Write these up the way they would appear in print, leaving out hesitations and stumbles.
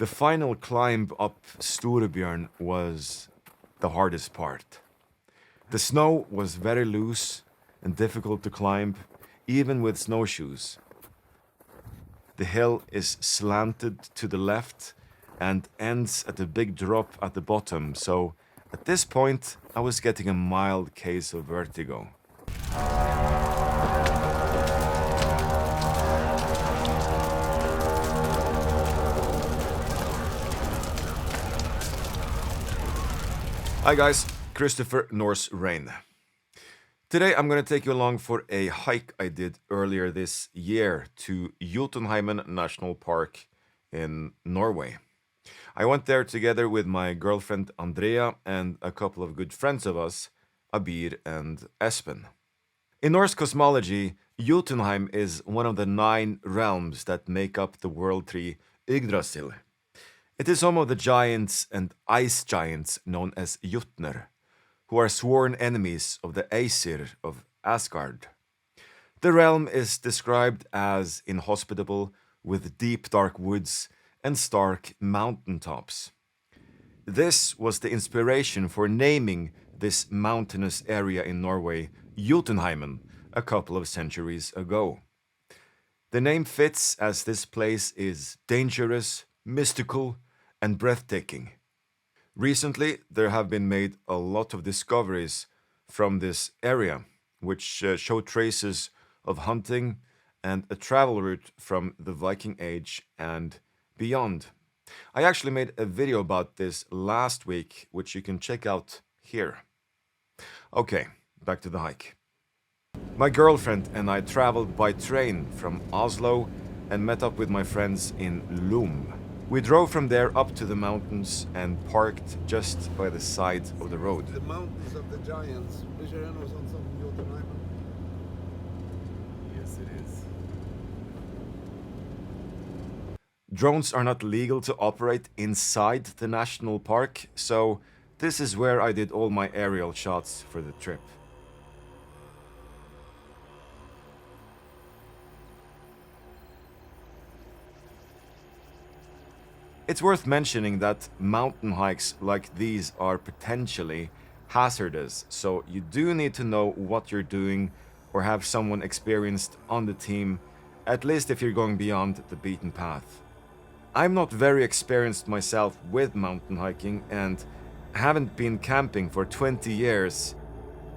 The final climb up Storebjørn was the hardest part. The snow was very loose and difficult to climb, even with snowshoes. The hill is slanted to the left and ends at a big drop at the bottom, so at this point I was getting a mild case of vertigo. Hi guys, Christopher Norse Rain. Today I'm going to take you along for a hike I did earlier this year to Jotunheimen National Park in Norway. I went there together with my girlfriend Andrea and a couple of good friends of us, Abir and Espen. In Norse cosmology, Jotunheim is one of the 9 realms that make up the world tree Yggdrasil. It is home of the giants and ice giants known as Jotner, who are sworn enemies of the Aesir of Asgard. The realm is described as inhospitable, with deep dark woods and stark mountaintops. This was the inspiration for naming this mountainous area in Norway Jotunheimen a couple of centuries ago. The name fits as this place is dangerous, mystical, and breathtaking. Recently, there have been made a lot of discoveries from this area, which show traces of hunting and a travel route from the Viking Age and beyond. I actually made a video about this last week, which you can check out here. Okay, back to the hike. My girlfriend and I traveled by train from Oslo and met up with my friends in Lom. We drove from there up to the mountains and parked just by the side of the road. The mountains of the giants. Yes, it is. Drones are not legal to operate inside the national park, so this is where I did all my aerial shots for the trip. It's worth mentioning that mountain hikes like these are potentially hazardous, so you do need to know what you're doing or have someone experienced on the team, at least if you're going beyond the beaten path. I'm not very experienced myself with mountain hiking and haven't been camping for 20 years,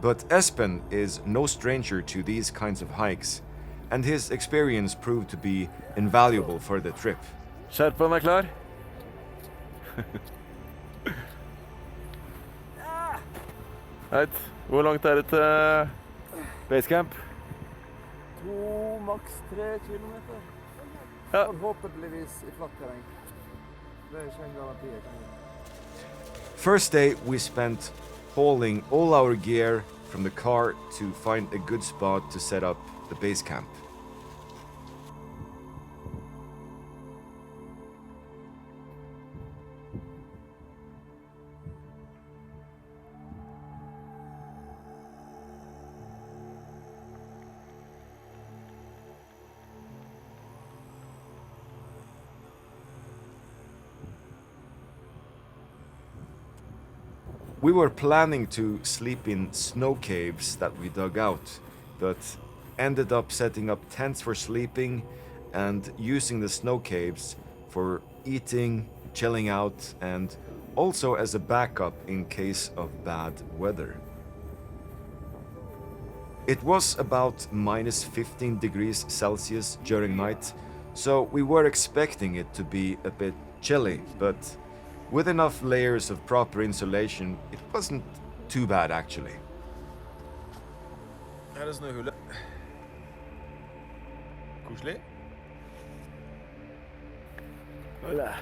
but Espen is no stranger to these kinds of hikes, and his experience proved to be invaluable for the trip. Skjerpen klar? Right. Hvor langt det til basecamp? 2, maks 3 kilometer. Ja. Forhåpentligvis i flatt terreng. Det er ikke en garanti. First day we spent hauling all our gear from the car to find a good spot to set up the base camp. We were planning to sleep in snow caves that we dug out, but ended up setting up tents for sleeping and using the snow caves for eating, chilling out, and also as a backup in case of bad weather. It was about minus 15 degrees Celsius during night, so we were expecting it to be a bit chilly, but with enough layers of proper insulation, it wasn't too bad actually. Her er snøhule. Koselig. Hola.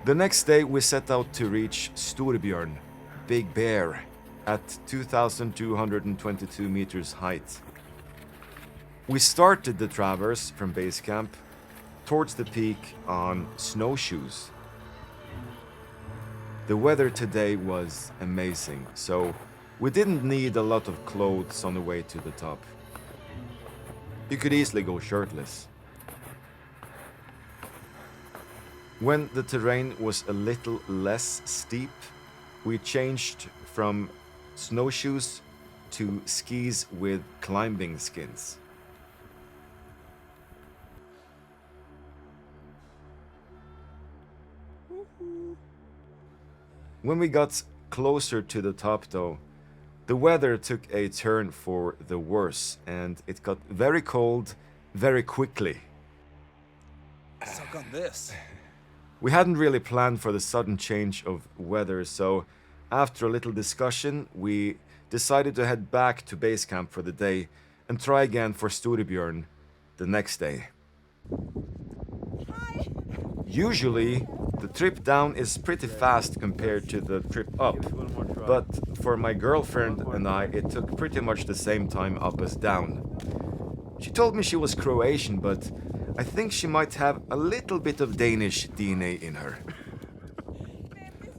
The next day we set out to reach Storebjørn, Big Bear, at 2,222 meters height. We started the traverse from base camp towards the peak on snowshoes. The weather today was amazing, so we didn't need a lot of clothes on the way to the top. You could easily go shirtless. When the terrain was a little less steep, we changed from snowshoes to skis with climbing skins. When we got closer to the top though, the weather took a turn for the worse and it got very cold very quickly. Suck on this. We hadn't really planned for the sudden change of weather, so after a little discussion, we decided to head back to base camp for the day and try again for Storebjørn the next day. Usually, the trip down is pretty fast compared to the trip up, but for my girlfriend and I, it took pretty much the same time up as down. She told me she was Croatian, but I think she might have a little bit of Danish DNA in her.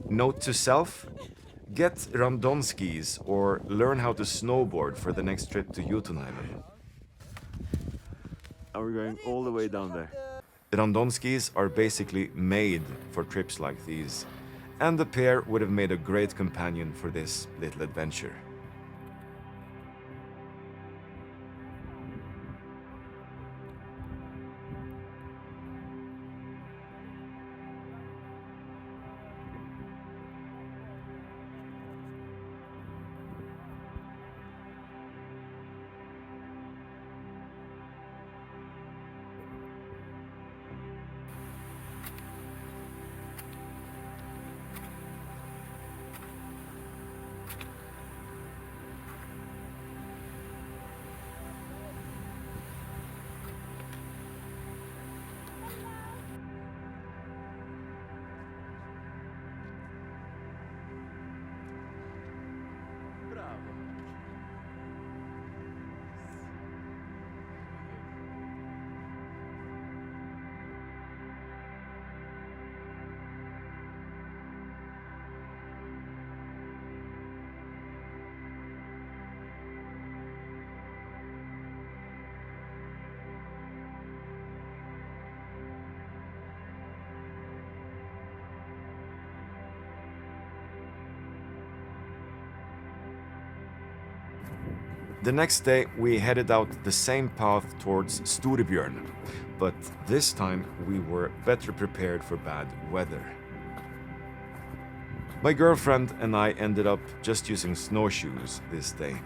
Note to self, get randon skis or learn how to snowboard for the next trip to Jotunheimen. Are we going all the way down there? Randon skis are basically made for trips like these, and the pair would have made a great companion for this little adventure. The next day we headed out the same path towards Storebjørn, but this time we were better prepared for bad weather. My girlfriend and I ended up just using snowshoes this day.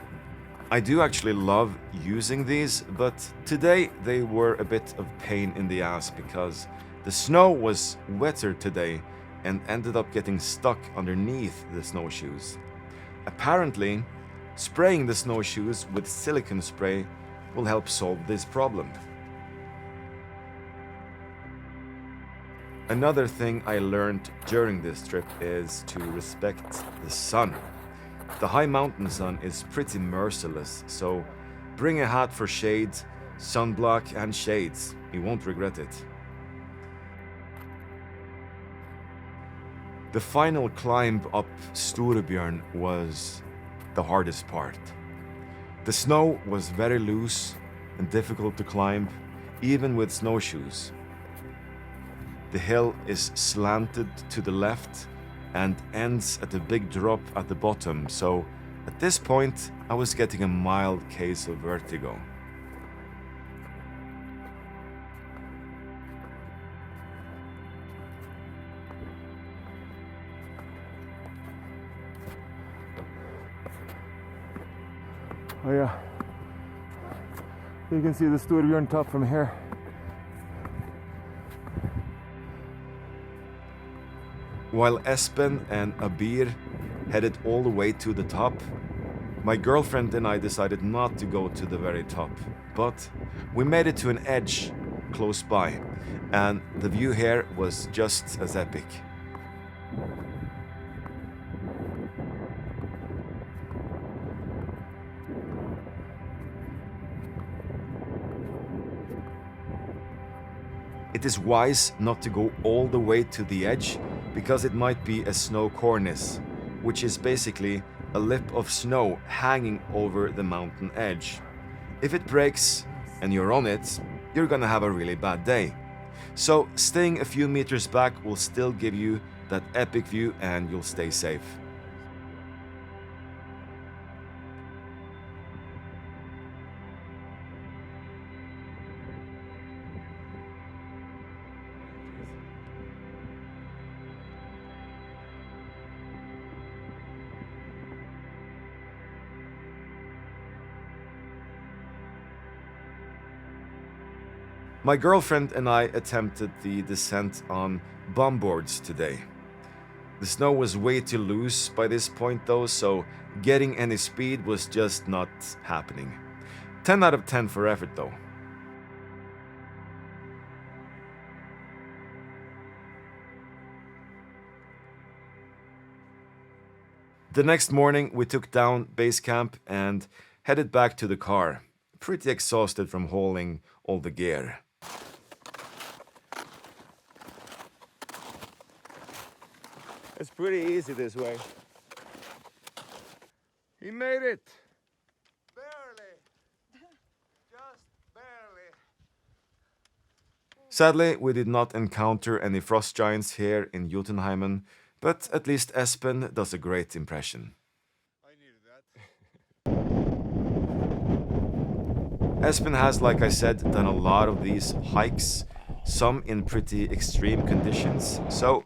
I do actually love using these, but today they were a bit of pain in the ass because the snow was wetter today and ended up getting stuck underneath the snowshoes. Apparently, spraying the snowshoes with silicone spray will help solve this problem. Another thing I learned during this trip is to respect the sun. The high mountain sun is pretty merciless, so bring a hat for shade, sunblock and shades. You won't regret it. The final climb up Storebjørn was the hardest part. The snow was very loose and difficult to climb, even with snowshoes. The hill is slanted to the left and ends at a big drop at the bottom, so at this point I was getting a mild case of vertigo. Oh yeah. You can see the Storebjørn top from here. While Espen and Abir headed all the way to the top, my girlfriend and I decided not to go to the very top, but we made it to an edge close by, and the view here was just as epic. It is wise not to go all the way to the edge because it might be a snow cornice, which is basically a lip of snow hanging over the mountain edge. If it breaks and you're on it, you're gonna have a really bad day. So staying a few meters back will still give you that epic view and you'll stay safe. My girlfriend and I attempted the descent on bombboards today. The snow was way too loose by this point though, so getting any speed was just not happening. 10 out of 10 for effort though. The next morning we took down base camp and headed back to the car, pretty exhausted from hauling all the gear. It's pretty easy this way. He made it! Barely. Just barely. Sadly, we did not encounter any frost giants here in Jotunheimen, but at least Espen does a great impression. I needed that. Espen has, like I said, done a lot of these hikes, some in pretty extreme conditions, so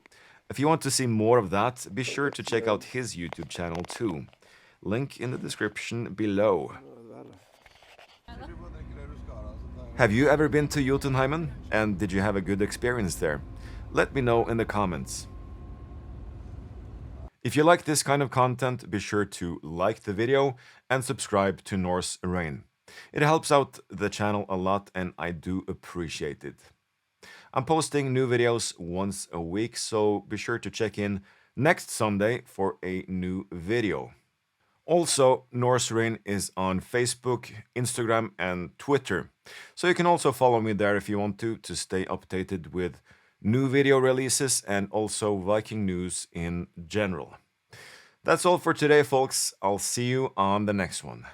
if you want to see more of that, be sure to check out his YouTube channel too. Link in the description below. Have you ever been to Jotunheimen? And did you have a good experience there? Let me know in the comments. If you like this kind of content, be sure to like the video and subscribe to Norse Rain. It helps out the channel a lot and I do appreciate it. I'm posting new videos once a week, so be sure to check in next Sunday for a new video. Also, Norse Rain is on Facebook, Instagram and Twitter, so you can also follow me there if you want to stay updated with new video releases and also Viking news in general. That's all for today, folks. I'll see you on the next one.